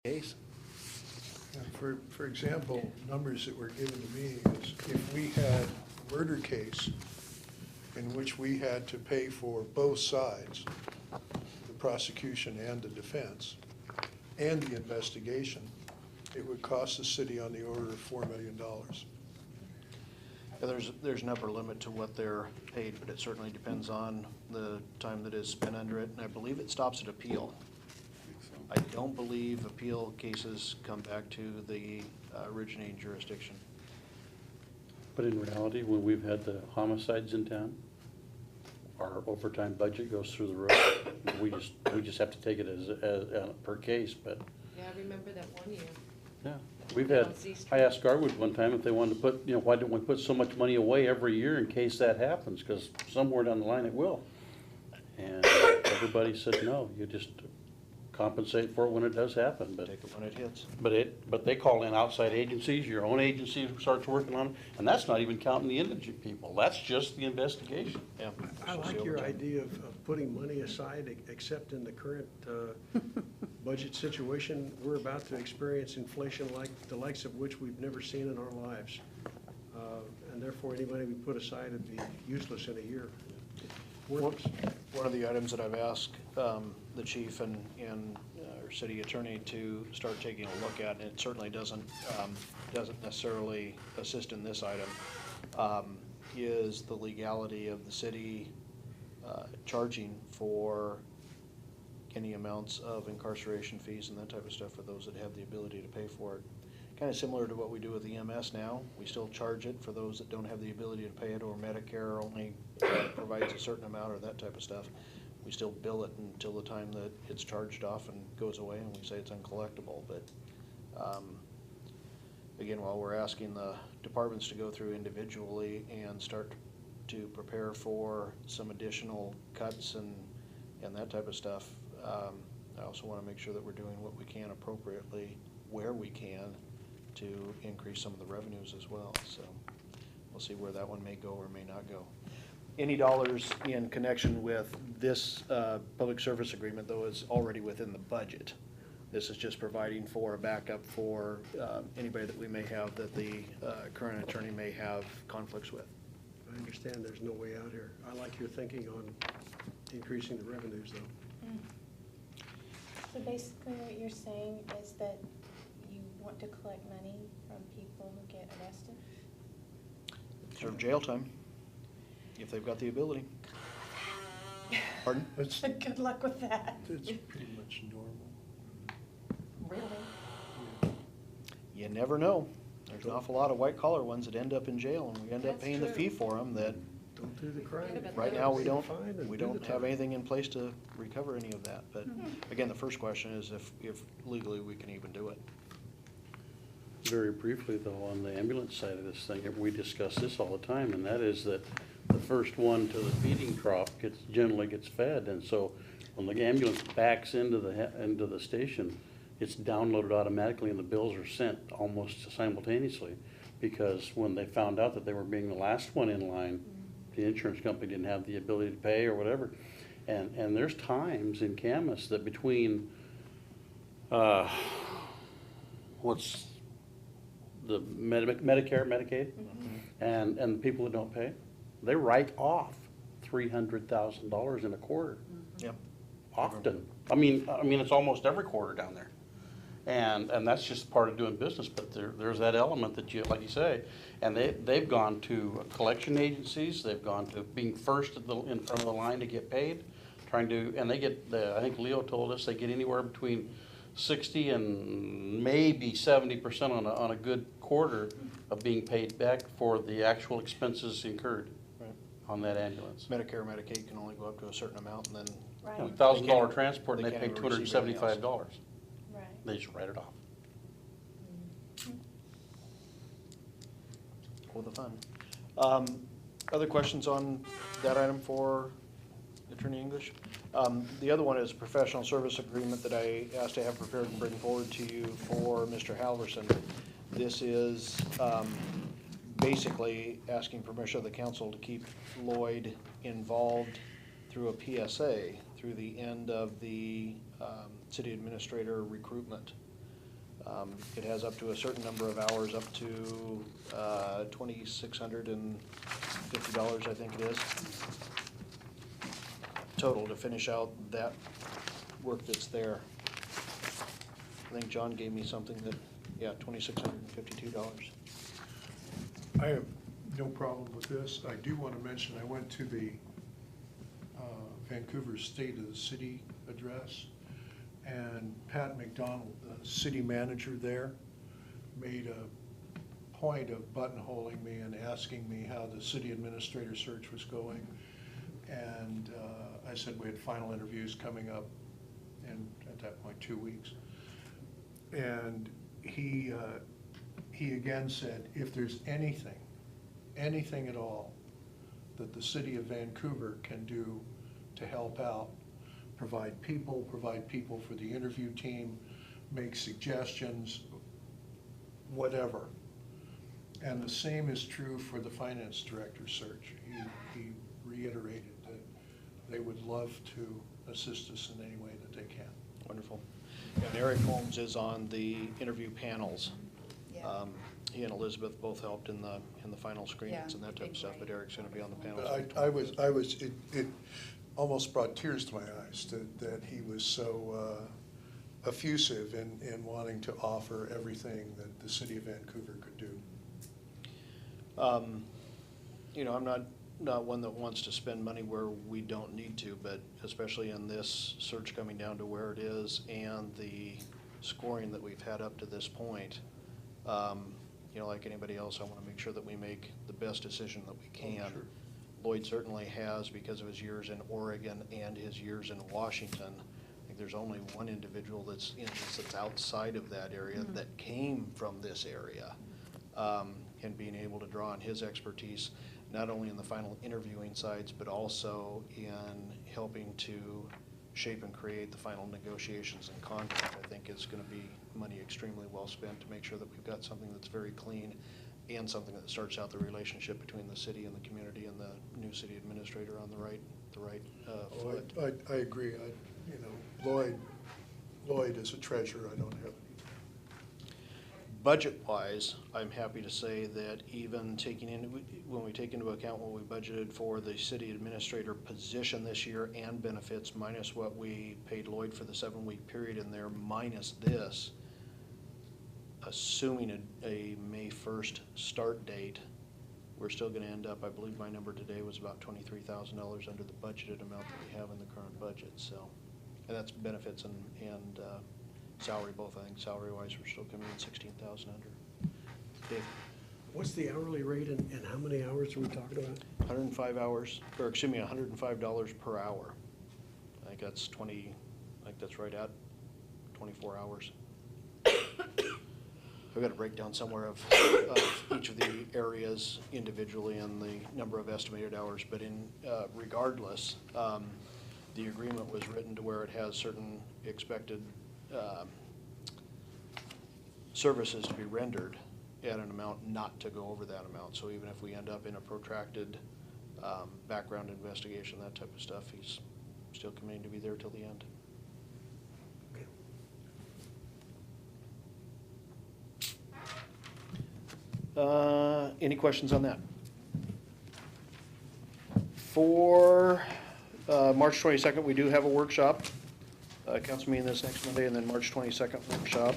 case. For example, numbers that were given to me is if we had a murder case in which we had to pay for both sides, the prosecution and the defense, and the investigation, it would cost the city on the order of $4 million. Yeah, there's an upper limit to what they're paid, but it certainly depends on the time that is spent under it, and I believe it stops at appeal. I don't believe appeal cases come back to the originating jurisdiction. But in reality, when we've had the homicides in town, our overtime budget goes through the roof. We just have to take it as per case, but. Yeah, I remember that one year. Yeah, we've had, I asked Garwood one time if they wanted to put, why don't we put so much money away every year in case that happens? Because somewhere down the line it will. And everybody said, no, you just compensate for it when it does happen. But Take it when it hits. But they call in outside agencies, your own agency starts working on it, and that's not even counting the indigent people. That's just the investigation. Yeah. I like your idea of putting money aside, except in the current budget situation. We're about to experience inflation like the likes of which we've never seen in our lives. And therefore, any money we put aside would be useless in a year. Worthless. One of the items that I've asked the chief and our city attorney to start taking a look at, and it certainly doesn't necessarily assist in this item, is the legality of the city charging for any amounts of incarceration fees and that type of stuff for those that have the ability to pay for it. Kind of similar to what we do with EMS now. We still charge it for those that don't have the ability to pay it, or Medicare only provides a certain amount, or that type of stuff. We still bill it until the time that it's charged off and goes away, and we say it's uncollectible. But again, while we're asking the departments to go through individually and start to prepare for some additional cuts and that type of stuff, I also want to make sure that we're doing what we can appropriately where we can to increase some of the revenues as well. So we'll see where that one may go or may not go. Any dollars in connection with this public service agreement, though, is already within the budget. This is just providing for a backup for anybody that we may have that the current attorney may have conflicts with. I understand there's no way out here. I like your thinking on increasing the revenues, though. So basically what you're saying is that you want to collect money from people who get arrested? Serve jail time, if they've got the ability. Pardon? It's Good luck with that. pretty much normal. Really? You never know. There's an awful lot of white-collar ones that end up in jail, and we end up That's paying the true. fee for them that, Don't do the crime. right now, we don't Fine and do the have time. anything in place to recover any of that. But again, the first question is if legally we can even do it. Very briefly, though, on the ambulance side of this thing, we discuss this all the time, and that is that the first one to the feeding trough generally gets fed, and so when the ambulance backs into the station, it's downloaded automatically, and the bills are sent almost simultaneously, because when they found out that they were being the last one in line, the insurance company didn't have the ability to pay or whatever, and there's times in Camas that between what's the Medicare, Medicaid, and the people that don't pay, they write off $300,000 in a quarter. Yep. Often. I mean, it's almost every quarter down there. And that's just part of doing business, but there's that element that you, like you say, and they've gone to collection agencies, they've gone to being first in front of the line to get paid, and they get, I think Leo told us, they get anywhere between 60 and maybe 70% on a good quarter of being paid back for the actual expenses incurred on that ambulance. Medicare, Medicaid can only go up to a certain amount, and then Right. $1,000 transport, and they they can't pay even receive anything else. $275. Right. They just write it off. for the fun. Other questions on that item for Attorney English? The other one is a professional service agreement that I asked to have prepared and bring forward to you for Mr. Halverson. This is basically asking permission of the council to keep Lloyd involved through a PSA through the end of the city administrator recruitment It has up to a certain number of hours, up to $2,650, I think it is, total to finish out that work that's there. I think John gave me something that, yeah, $2,652. I have no problem with this. I do want to mention, I went to the Vancouver State of the City address, and Pat McDonald, the city manager there, made a point of buttonholing me and asking me how the city administrator search was going. And I said we had final interviews coming up in, at that point, 2 weeks. And he again said, if there's anything at all that the city of Vancouver can do to help out, provide people for the interview team, make suggestions, whatever. And the same is true for the finance director search. He reiterated that they would love to assist us in any way that they can. Wonderful. And Eric Holmes is on the interview panels. Yeah. He and Elizabeth both helped in the final screenings Yeah, and that type of big stuff, but brain. Eric's gonna be on the panels. But it almost brought tears to my eyes that he was so effusive in wanting to offer everything that the city of Vancouver could do. You know, I'm not one that wants to spend money where we don't need to, but especially in this search coming down to where it is and the scoring that we've had up to this point, you know, like anybody else, I want to make sure that we make the best decision that we can. sure. Lloyd certainly has, because of his years in Oregon and his years in Washington. I think there's only one individual that's in this, that's outside of that area, that came from this area. And being able to draw on his expertise, not only in the final interviewing sides, but also in helping to shape and create the final negotiations and contract, I think is gonna be money extremely well spent to make sure that we've got something that's very clean and something that starts out the relationship between the city and the community and the new city administrator on the right foot. I agree. You know, Lloyd is a treasure. I don't have any. Budget-wise, I'm happy to say that even when we take into account what we budgeted for the city administrator position this year and benefits minus what we paid Lloyd for the 7-week period in there minus this, assuming a May 1st start date, we're still gonna end up, I believe my number today was about $23,000 under the budgeted amount that we have in the current budget, so. And that's benefits and salary both. I think salary-wise, we're still coming in 16,000 under. Dave? What's the hourly rate and how many hours are we talking about? 105 hours, or excuse me, $105 per hour. I think that's right at 24 hours. I've got a breakdown somewhere of each of the areas individually and the number of estimated hours, but regardless, the agreement was written to where it has certain expected services to be rendered at an amount not to go over that amount. So even if we end up in a protracted background investigation, that type of stuff, he's still committing to be there till the end. Any questions on that? For March 22nd, we do have a workshop. Council meeting this next Monday, and then March 22nd workshop.